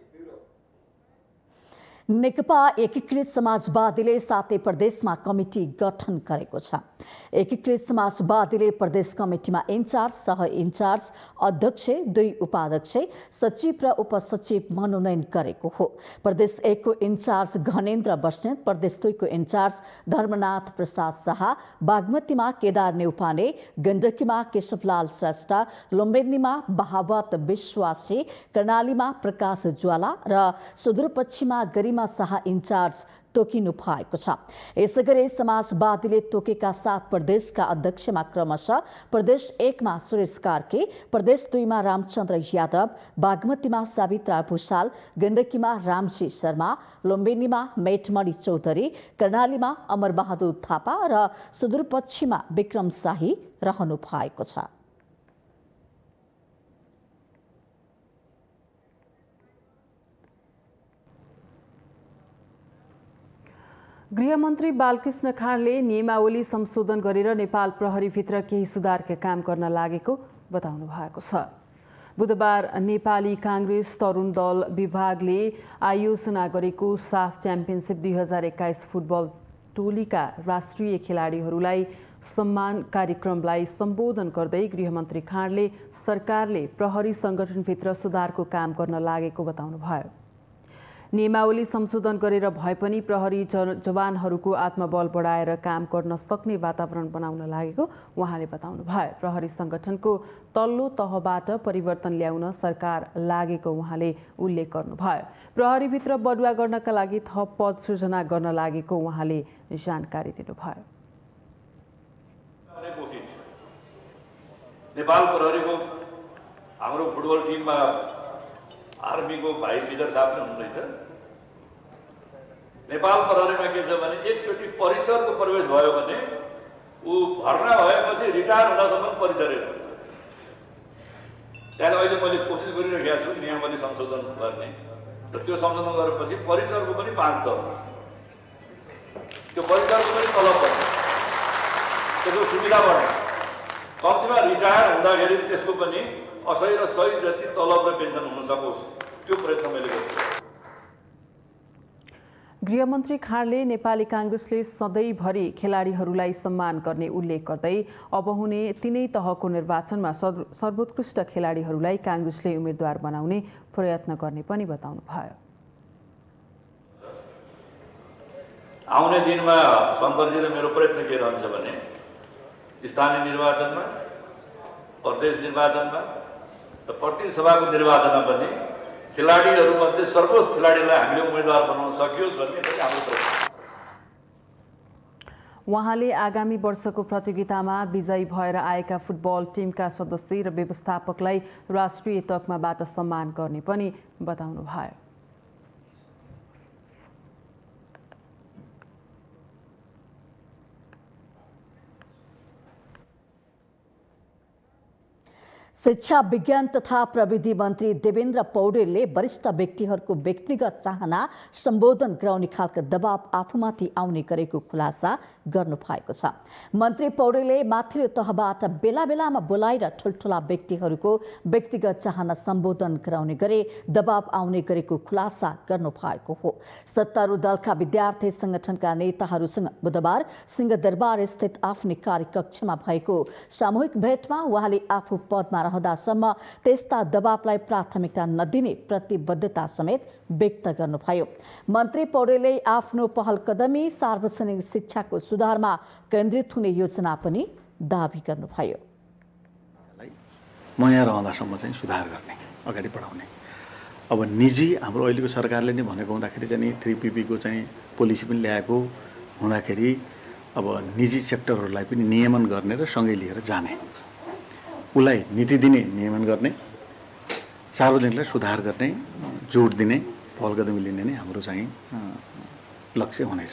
A: नेकपा एकीकृत समाजवादीले 7 प्रदेशमा कमिटी गठन गरेको छ। एकीकृत समाजवादीले प्रदेश कमिटीमा इन्चार्ज, सह इन्चार्ज, अध्यक्ष, 2 उपाध्यक्ष, सचिव र उपसचिव मनोनयन गरेको हो। प्रदेश 1 को इन्चार्ज घनेन्द्र बस्नेत, प्रदेश 2 को इन्चार्ज धर्मनाथ प्रसाद शाह, बागमतीमा केदार नेउपाने, गण्डकीमा केशवलाल श्रेष्ठ, लुम्बिनीमा बहावत विश्वासी, कर्णालीमा प्रकाश ज्वाला र सुदूरपश्चिममा गरिमा शाह इन्चार्ज तोकिनु भएको छ। यसैगरी समाजवादीले तोकेका 7 प्रदेशका अध्यक्षमा क्रमशः प्रदेश 1 मा सुरेश कार्की, प्रदेश 2 मा रामचन्द्र यादव, बागमतीमा सावित्रा भूषाल, गण्डकीमा रामजी शर्मा, लुम्बिनीमा मेटमणि चौधरी, कर्णालीमा अमरबहादुर थापा र सुदूरपश्चिममा विक्रम शाही रहनु भएको छ।
B: गृहमन्त्री बालकृष्ण खाँडले नियमावली संशोधन गरेर नेपाल प्रहरीभित्र केही सुधारका काम गर्न लागेको बताउनु भएको छ। बुधबार नेपाली काङ्ग्रेस तरुण दल विभागले आयोजना गरेको साफ च्याम्पियनसिप 2021 फुटबल टोलीका राष्ट्रिय खेलाडीहरूलाई सम्मान कार्यक्रमलाई सम्बोधन गर्दै गृहमन्त्री खाँडले सरकारले प्रहरी संगठनभित्र सुधारको काम गर्न लागेको बताउनुभयो। नियमावली संशोधन गरेर भए पनि प्रहरी जवानहरूको आत्मबल बढाएर काम गर्न सक्ने वातावरण बनाउन लागेको उहाँले बताउनुभयो। प्रहरी संगठनको तल्लो तहबाट परिवर्तन ल्याउन सरकार लागेको उहाँले उल्लेख गर्नुभयो। प्रहरीभित्र बढुवा गर्नका लागि थप पद सृजना गर्न लागेको उहाँले जानकारी दिनुभयो।
P: नेपाल प्रहरीको हाम्रो फुटबल टिममा आर्मीको भाइ मेजर साहब पनि हुनुहुनेछ। नेपाल प्रहरीमा के छ भने एकचोटि परिसरको प्रवेश भयो भने ऊ भर्ना भएपछि रिटायर हुँदासम्म परिसरै हुन्छ। त्यहाँदेखि अहिले मैले कोसिस गरिरहेको छु नियमावली संशोधन गर्ने र त्यो संशोधन गरेपछि परिसरको पनि 5 दल, त्यो परिसरको पनि तलब बढ्ने, त्यसको सुविधा बढ्ने, कम्तीमा रिटायर हुँदाखेरि त्यसको पनि असै र सही जति तलब र पेन्सन हुन सकोस् त्यो प्रयत्न मैले गरेको।
B: गृहमन्त्री खाँडले नेपाली काङ्ग्रेसले सधैँभरि खेलाडीहरूलाई सम्मान गर्ने उल्लेख गर्दै अब हुने 3 तहको निर्वाचनमा सर्वोत्कृष्ट खेलाडीहरूलाई काङ्ग्रेसले उम्मेद्वार बनाउने प्रयत्न गर्ने पनि बताउनुभयो।
P: आउने दिनमा शङ्करजीले मेरो प्रयत्न के रहन्छ भने स्थानीय निर्वाचनमा, प्रदेश निर्वाचनमा र प्रत्येक सभाको निर्वाचनमा पनि खेलाडीहरूमध्ये सर्वोच्च खेलाडीलाई हामीले उम्मेदवार बनाउन सकियोस् भन्ने पनि हाम्रो प्रयत्न।
B: उहाँले आगामी वर्षको प्रतियोगितामा विजयी भएर आएका फुटबल टिमका सदस्य र व्यवस्थापकलाई राष्ट्रिय तकमाबाट सम्मान गर्ने पनि बताउनुभयो।
A: शिक्षा, विज्ञान तथा प्रविधि मन्त्री देवेन्द्र पौडेलले वरिष्ठ व्यक्तिहरूको व्यक्तिगत चाहना सम्बोधन गराउने खालका दबाव आफूमाथि आउने गरेको खुलासा गर्नुभएको छ। मन्त्री पौडेलले माथिल्लो तहबाट बेला बेलामा बोलाएर ठुल्ठुला व्यक्तिहरूको व्यक्तिगत चाहना सम्बोधन गराउने गरी दबाव आउने गरेको खुलासा गर्नुभएको हो। सत्तारूढ दलका विद्यार्थी संगठनका नेताहरूसँग बुधबार सिंहदरबार स्थित आफ्नै कार्यकक्षमा भएको सामूहिक भेटमा उहाँले आफू पदमा रहँदासम्म त्यस्ता दबावलाई प्राथमिकता नदिने प्रतिबद्धता समेत व्यक्त गर्नुभयो। मन्त्री पौडेलले आफ्नो पहल कदमी सार्वजनिक शिक्षाको सुधारमा केन्द्रित हुने योजना पनि दाबी गर्नुभयो।
K: म यहाँ रहँदासम्म चाहिँ सुधार गर्ने, अगाडि बढाउने। अब निजी हाम्रो अहिलेको सरकारले नै भनेको हुँदाखेरि चाहिँ 3PP को चाहिँ पोलिसी पनि ल्याएको हुँदाखेरि अब निजी सेक्टरहरूलाई पनि नियमन गर्ने र सँगै लिएर जाने, उसलाई नीति दिने, नियमन गर्ने, सार्वजनिकलाई सुधार गर्ने, जोड दिने, पहल कदमी लिने नै हाम्रो चाहिँ लक्ष्य हुनेछ।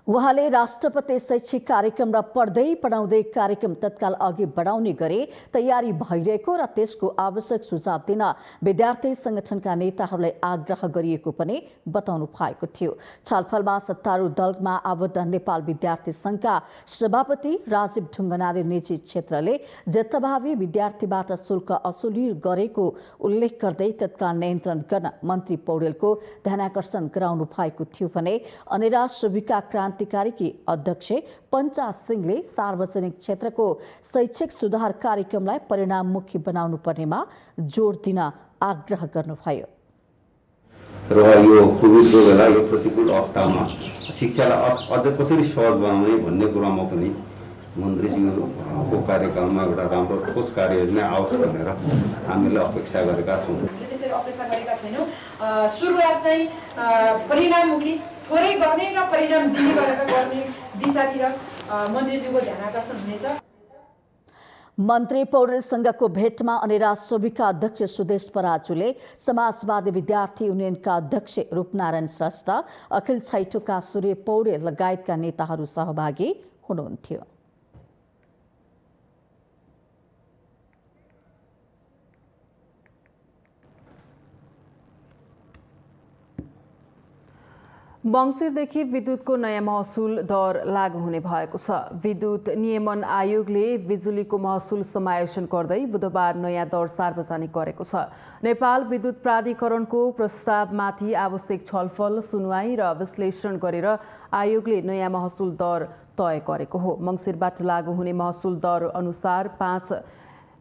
A: उहाँले राष्ट्रपति शैक्षिक कार्यक्रम र पढ्दै पढाउँदै कार्यक्रम तत्काल अघि बढाउने गरी तयारी भइरहेको र त्यसको आवश्यक सुझाव दिन विद्यार्थी संगठनका नेताहरूलाई आग्रह गरिएको पनि बताउनु भएको थियो। छलफलमा सत्तारूढ दलमा आबद्ध नेपाल विद्यार्थी संघका सभापति राजीव ढुङ्गानाले निजी क्षेत्रले जथाभावी विद्यार्थीबाट शुल्क असुली गरेको उल्लेख गर्दै तत्काल नियन्त्रण गर्न मन्त्री पौडेलको ध्यानाकर्षण गराउनु भएको थियो भने अनेरा सुविका क्रान्तिकारीकी अध्यक्ष पञ्चाज सिंहले सार्वजनिक क्षेत्रको शैक्षिक सुधार कार्यक्रमलाई परिणाममुखी बनाउनु पर्नेमा जोड दिन आग्रह गर्नुभयो।
Q: र यो कोभिडको बेला यो प्रतिकूल अवस्थामा शिक्षालाई अझ कसरी सहज बनाउने भन्ने कुरामा पनि मन्त्रीज्यूको कार्यकालमा एउटा राम्रो ठोस कार्ययोजना आओस् भनेर हामीले अपेक्षा गरेका छौँ।
R: त्यसरी अपेक्षा गरेका छैनौँ। सुरुवात चाहिँ परिणाममुखी थोरै गर्ने र परिणाम दिने गरेर गर्ने दिशातिर मन्त्रीज्यूको ध्यानाकर्षण हुनेछ।
A: मन्त्री पौडेलसँगको भेटमा अनेरा सोभिका अध्यक्ष सुदेश पराजुले समाजवादी विद्यार्थी युनियनका अध्यक्ष रूपनारायण श्रेष्ठ, अखिल छैटोका सूर्य पौडेल लगायतका नेताहरू सहभागी हुनुहुन्थ्यो।
B: मङ्सिरदेखि विद्युतको नयाँ महसुल दर लागू हुने भएको छ। विद्युत नियमन आयोगले बिजुलीको महसुल समायोजन गर्दै बुधबार नयाँ दर सार्वजनिक गरेको छ। नेपाल विद्युत प्राधिकरणको प्रस्तावमाथि आवश्यक छलफल, सुनवाई र विश्लेषण गरेर आयोगले नयाँ महसुल दर तय गरेको हो। मङ्सिरबाट लागू हुने महसुल दर अनुसार 5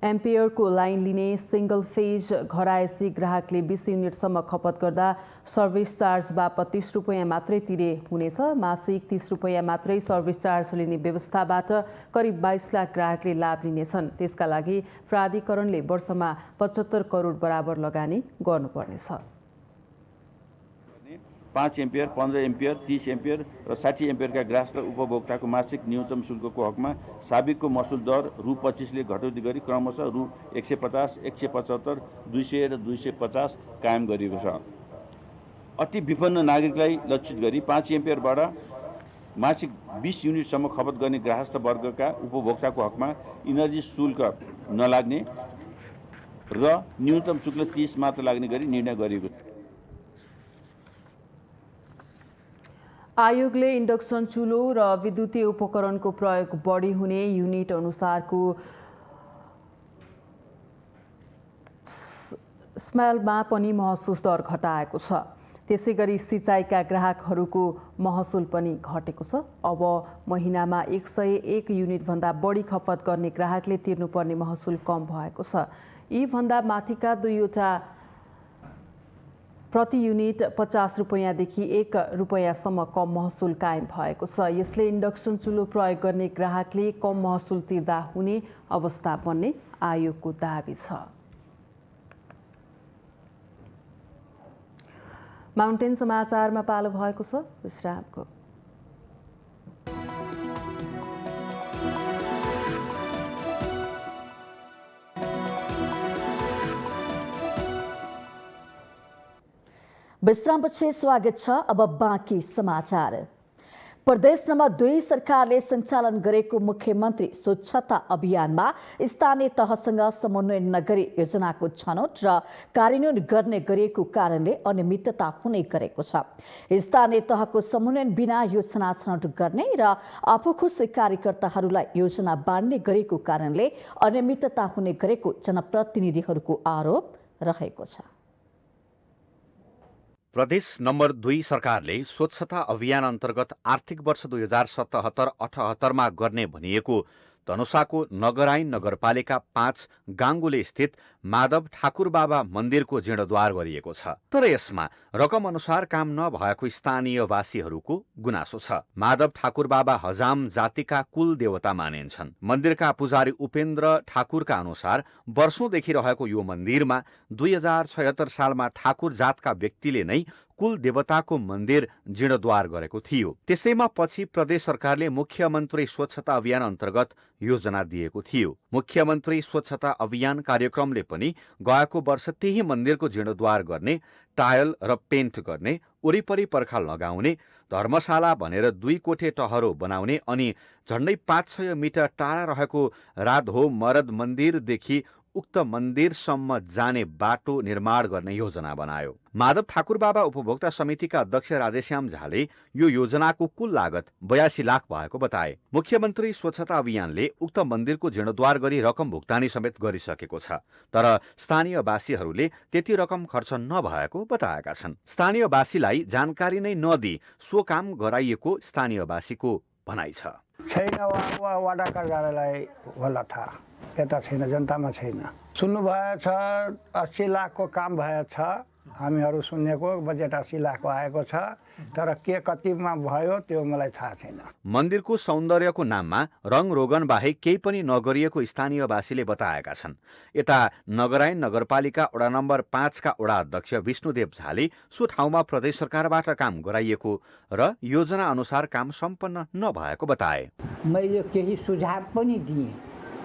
B: एम्पियरको लाइन लिने सिंगल फेज घरायसी ग्राहकले 20 युनिटसम्म खपत गर्दा सर्भिस चार्ज बापत 30 रुपैयाँ मात्रै तिरे हुनेछ। मासिक 30 रुपैयाँ मात्रै सर्भिस चार्ज लिने व्यवस्थाबाट करिब 22 लाख ग्राहकले लाभ लिनेछन्। त्यसका लागि प्राधिकरणले वर्षमा 75 करोड बराबर लगानी गर्नुपर्नेछ।
S: 5 एम्पियर, 15 एम्पियर, 30 एम्पियर र 60 एम्पियरका ग्राहक उपभोक्ताको मासिक न्यूनतम शुल्कको हकमा साबिकको महसुल दर रु 25 ले घटौती गरी क्रमशः रु 150, 175, 200 र 250 कायम गरिएको छ। अति विपन्न नागरिकलाई लक्षित गरी 5 एम्पियरबाट मासिक 20 युनिटसम्म खपत गर्ने ग्राहस्थ वर्गका उपभोक्ताको हकमा इनर्जी शुल्क नलाग्ने र न्यूनतम शुल्क 30 मात्र लाग्ने गरी निर्णय गरिएको छ।
B: आयोगले इन्डक्सन चुलो र विद्युतीय उपकरणको प्रयोग बढी हुने युनिट अनुसारको स्मेलमा पनि महसुल दर घटाएको छ। त्यसैगरी सिँचाइका ग्राहकहरूको महसुल पनि घटेको छ। अब महिनामा 101 युनिटभन्दा बढी खपत गर्ने ग्राहकले तिर्नुपर्ने महसुल कम भएको छ। यी भन्दा माथिका दुईवटा प्रति युनिट 50 रुपैयाँदेखि 1 रुपैयाँसम्म कम महसुल कायम भएको छ। यसले इन्डक्सन चुलो प्रयोग गर्ने ग्राहकले कम महसुल तिर्दा हुने अवस्था बन्ने आयोगको दाबी छ। माउन्टेन समाचारमा पालो भएको छ विश्रामको।
A: विश्रामपछि स्वागत छ। अब बाँकी समाचार। प्रदेश नम्बर 2 सरकारले सञ्चालन गरेको मुख्यमन्त्री स्वच्छता अभियानमा स्थानीय तहसँग समन्वय नगरी योजनाको छनौट र कार्यान्वयन गर्ने गरिएको कारणले अनियमितता हुने गरेको छ। स्थानीय तहको समन्वयन बिना योजना छनौट गर्ने र आफू खुसी कार्यकर्ताहरूलाई योजना बाँड्ने गरेको कारणले अनियमितता हुने गरेको जनप्रतिनिधिहरूको आरोप रहेको छ।
T: प्रदेश नम्बर 2 सरकारले स्वच्छता अभियान अन्तर्गत आर्थिक वर्ष 2077-78 गर्ने भनिएको धनुषाको नगराइन नगरपालिका 5 गाङ्गुले स्थित माधव ठाकुर बाबा मन्दिरको जीर्णोद्धार गरिएको छ। तर यसमा रकम अनुसार काम नभएको स्थानीयवासीहरूको गुनासो छ। माधव ठाकुर बाबा हजाम जातिका कुल देवता मानिन्छन्। मन्दिरका पुजारी उपेन्द्र ठाकुरका अनुसार वर्षौंदेखि रहेको यो मन्दिरमा 2076 सालमा ठाकुर जातका व्यक्तिले नै कुल देवताको मन्दिर जीर्णोद्धार गरेको थियो। त्यसैमा पछि प्रदेश सरकारले मुख्यमन्त्री स्वच्छता अभियान अन्तर्गत योजना दिएको थियो। मुख्यमन्त्री स्वच्छता अभियान कार्यक्रमले पनि गएको वर्ष त्यही मन्दिरको जीर्णोद्धार गर्ने, टायल र पेन्ट गर्ने, वरिपरि पर्खाल लगाउने, धर्मशाला भनेर 2 कोठे टहरो बनाउने अनि झण्डै 500 मिटर टाढा रहेको राधो मरद मन्दिरदेखि उक्त मन्दिरसम्म जाने बाटो निर्माण गर्ने योजना बनायो। माधव ठाकुर बाबा उपभोक्ता समितिका अध्यक्ष राधेश्याम झाले यो योजनाको कुल लागत 82 लाख भएको बताए। मुख्यमन्त्री स्वच्छता अभियानले उक्त मन्दिरको जीर्णोद्धार गरी रकम भुक्तानी समेत गरिसकेको छ, तर स्थानीयवासीहरूले त्यति रकम खर्च नभएको बताएका छन्। स्थानीयवासीलाई जानकारी नै नदिई सो काम गराइएको स्थानीयवासीको भनाइ छ।
U: छैन, वडा कार्यालयलाई होला थाहा, यता छैन, जनतामा छैन। सुन्नुभएछ 80 लाखको काम भएछ, हामीहरू सुनेको बजेट 80 लाखको आएको छ, तर के कतिमा भयो त्यो मलाई थाहा छैन।
T: मन्दिरको सौन्दर्यको नाममा रङरोगन बाहेक केही पनि नगरिएको स्थानीयवासीले बताएका छन्। यता नगरायन नगरपालिका वडा नम्बर 5 का वडा अध्यक्ष विष्णुदेव झाले सो ठाउँमा प्रदेश सरकारबाट काम गराइएको र योजना अनुसार काम सम्पन्न नभएको बताए।
V: मैले केही सुझाव पनि दिएँ,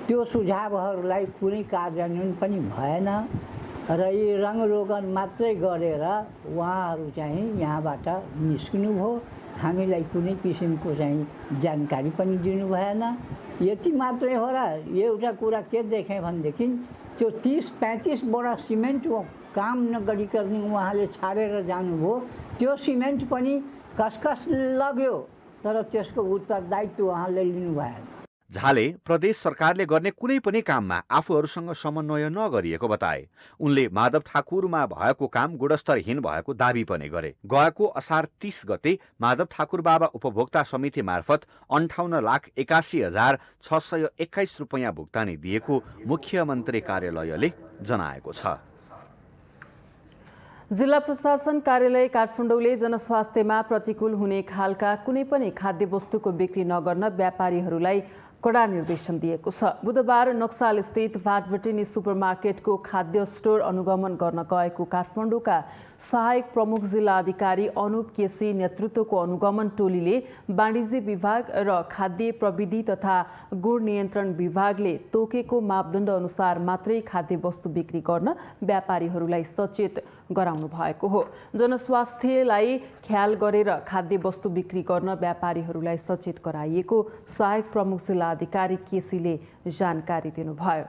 V: त्यो सुझावहरूलाई कुनै कार्यान्वयन पनि भएन र यी रङरोगन मात्रै गरेर उहाँहरू चाहिँ यहाँबाट निस्किनुभयो। हामीलाई कुनै किसिमको चाहिँ जानकारी पनि दिनु भएन। यति मात्रै हो र एउटा कुरा के देखेँ भनेदेखि त्यो 30-35 बोरा सिमेन्ट काम नगरिकन उहाँले छाडेर जानुभयो। त्यो सिमेन्ट पनि कसकस लग्यो, तर त्यसको उत्तरदायित्व उहाँले लिनु भएन।
T: झाले प्रदेश सरकारले गर्ने कुनै पनि काममा आफूहरूसँग समन्वय नगरिएको बताए। उनले माधव ठाकुरमा भएको काम गुणस्तरहीन भएको दावी पनि गरे। गएको असार 30 गते माधव ठाकुर बाबा उपभोक्ता समिति मार्फत 58,81,621 रुपियाँ भुक्तानी दिएको मुख्यमन्त्री कार्यालयले जनाएको छ।
B: जिल्ला प्रशासन कार्यालय काठमाडौँले जनस्वास्थ्यमा प्रतिकूल हुने खालका कुनै पनि खाद्य वस्तुको बिक्री नगर्न व्यापारीहरूलाई कडा निर्देशन दिएको छ। बुधबार नक्साल स्थित भाटभटिनी सुपरमार्केटको खाद्य स्टोर अनुगमन गर्न गएको काठमाडौँका सहायक प्रमुख जिल्ला अधिकारी अनुप केसी नेतृत्वको अनुगमन टोलीले वाणिज्य विभाग र खाद्य प्रविधि तथा गुण नियन्त्रण विभागले तोकेको मापदण्ड अनुसार मात्रै खाद्य वस्तु बिक्री गर्न व्यापारीहरूलाई सचेत गराउनु भएको हो। जनस्वास्थ्यलाई ख्याल गरेर खाद्य वस्तु बिक्री गर्न व्यापारीहरूलाई सचेत गराइएको सहायक प्रमुख जिल्ला अधिकारी केसीले जानकारी दिनुभयो।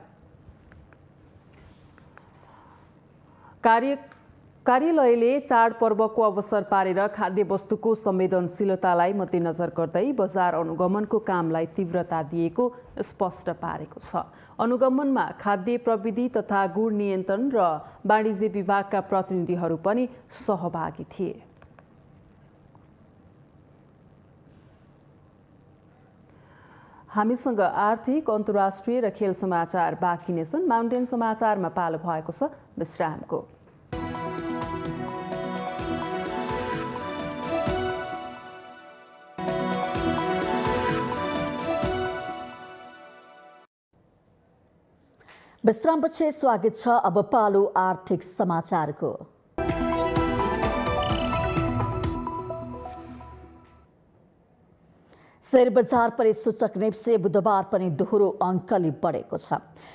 B: कार्यालयले चाडपर्वको अवसर पारेर खाद्य वस्तुको संवेदनशीलतालाई मध्यनजर गर्दै बजार अनुगमनको कामलाई तीव्रता दिएको स्पष्ट पारेको छ। अनुगमनमा खाद्य प्रविधि तथा गुण नियन्त्रण र वाणिज्य विभागका प्रतिनिधिहरू पनि सहभागी थिए। हामीसँग आर्थिक, अन्तर्राष्ट्रिय र खेल समाचार बाँकी नै छन्। माउन्टेन समाचारमा पालो भएको छ विश्रामको।
A: विश्रामपछि स्वागत छ। अब पालो आर्थिक समाचारको। शेयर बजार परिसूचक नेप्से बुधबार पनि दोहोरो अङ्कले बढेको छ।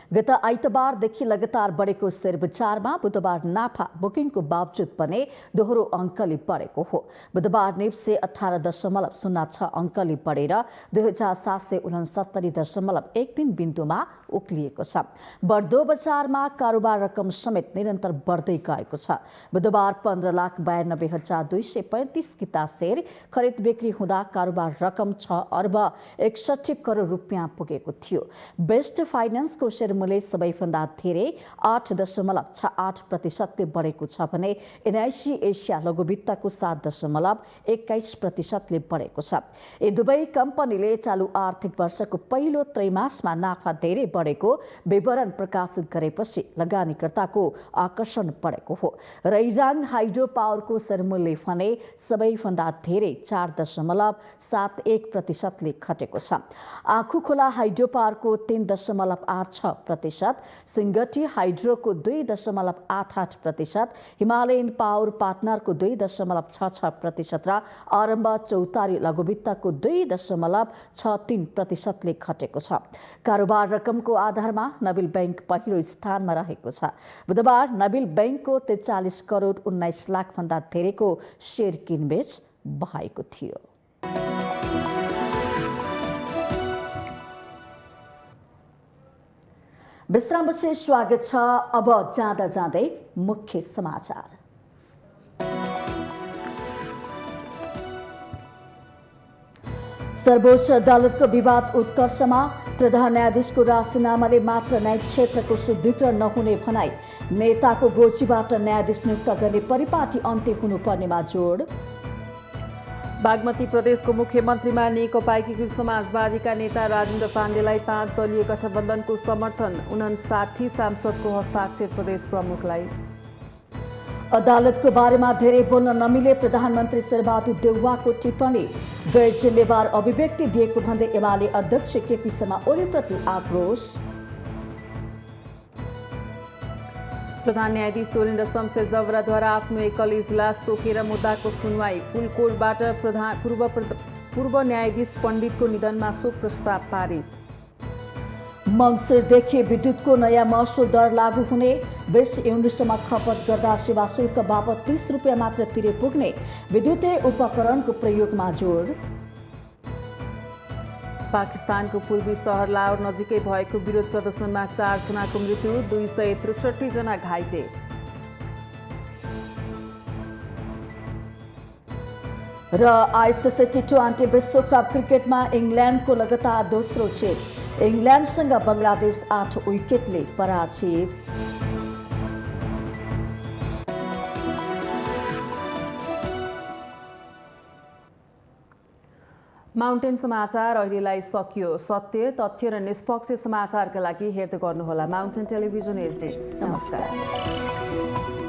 A: गत आइतबारदेखि लगातार बढेको शेयर बजारमा बुधबार नाफा बुकिङको बावजुद पनि दोहोरो अङ्कले बढेको हो। बुधबार नेप्से 18.06 अङ्कले बढेर 2769.13 बिन्दुमा उक्लिएको छ। बढ्दो बजारमा कारोबार रकम समेत निरन्तर बढ्दै गएको छ। बुधबार 15,92,235 किता शेयर खरिद बिक्री हुँदा कारोबार रकम 6,61 करोड रुपियाँ पुगेको थियो। बेस्ट फाइनेन्सको शेयर मूल्य सबैभन्दा धेरै 8.68% बढेको छ भने एनआइसी एसिया लघुवित्तको 7.21% बढेको छ। यी दुवै कम्पनीले चालु आर्थिक वर्षको पहिलो त्रैमासमा नाफा धेरै बढेको विवरण प्रकाशित गरेपछि लगानीकर्ताको आकर्षण बढेको हो। र इरान हाइड्रो पावरको शेयर मूल्य भने सबैभन्दा धेरै 4.71% घटेको छ। आँखुखोला हाइड्रो पावरको 3.86%, सिङ्गटी हाइड्रोको 2.88%, हिमालयन पावर पार्टनरको 2.66% र आरम्भ चौतारी लघुवित्तको 2.63% घटेको छ। कारोबार रकमको आधारमा नबिल बैंक पहिलो स्थानमा रहेको छ। बुधबार नबिल बैंकको 43 करोड 19 लाख भन्दा धेरैको शेयर किनबेच भएको थियो। विश्रामपछि स्वागत छ। अब जाँदा जाँदै मुख्य समाचार। सर्वोच्च अदालतको विवाद उत्कर्षमा प्रधान न्यायाधीशको राजीनामाले मात्र न्यायिक क्षेत्रको शुद्धिकरण नहुने भनाई। नेताको गोजीबाट न्यायाधीश नियुक्त गर्ने परिपाटी अन्त्य हुनुपर्नेमा जोड।
B: बागमती प्रदेशको मुख्यमन्त्रीमा नेकपा एकीकृत समाजवादीका नेता राजेन्द्र पाण्डेलाई 5 दलीय गठबन्धनको समर्थन। 59 सांसदको हस्ताक्षर प्रदेश प्रमुखलाई।
A: अदालतको बारेमा धेरै बोल्न नमिले प्रधानमन्त्री शेरबहादुर देउवाको टिप्पणी। गैर जिम्मेवार अभिव्यक्ति दिएको भन्दै एमाले अध्यक्ष केपी शर्मा ओलीप्रति आक्रोश।
B: प्रधान न्यायाधीश सुरेन्द्र शमशेर जबराद्वारा आफ्नो एकल इजलास तोकेर मुद्दाको सुनवाई। फुलकोटबाट पूर्व न्यायाधीश पण्डितको निधनमा शोक प्रस्ताव पारित।
A: मङ्सिरदेखि विद्युतको नयाँ महसुल दर लागू हुने। 20 युनिटसम्म खपत गर्दा सेवा शुल्क बापत 30 रुपियाँ मात्र तिरे पुग्ने। विद्युतीय उपकरणको प्रयोगमा जोड।
B: पाकिस्तानको पूर्वी सहर लाहोर नजिकै भएको विरोध प्रदर्शनमा 4 जनाको मृत्यु, 263 जना घाइते।
A: र आइसिसी टी20 विश्वकप क्रिकेटमा इङ्ल्यान्डको लगातार दोस्रो जित। इङ्ल्यान्डसँग बङ्गलादेश 8 विकेटले पराजित।
B: माउन्टेन समाचार अहिलेलाई सकियो। सत्य, तथ्य र निष्पक्ष समाचारका लागि हेर्दै गर्नुहोला माउन्टेन टेलिभिजन HD। नमस्कार।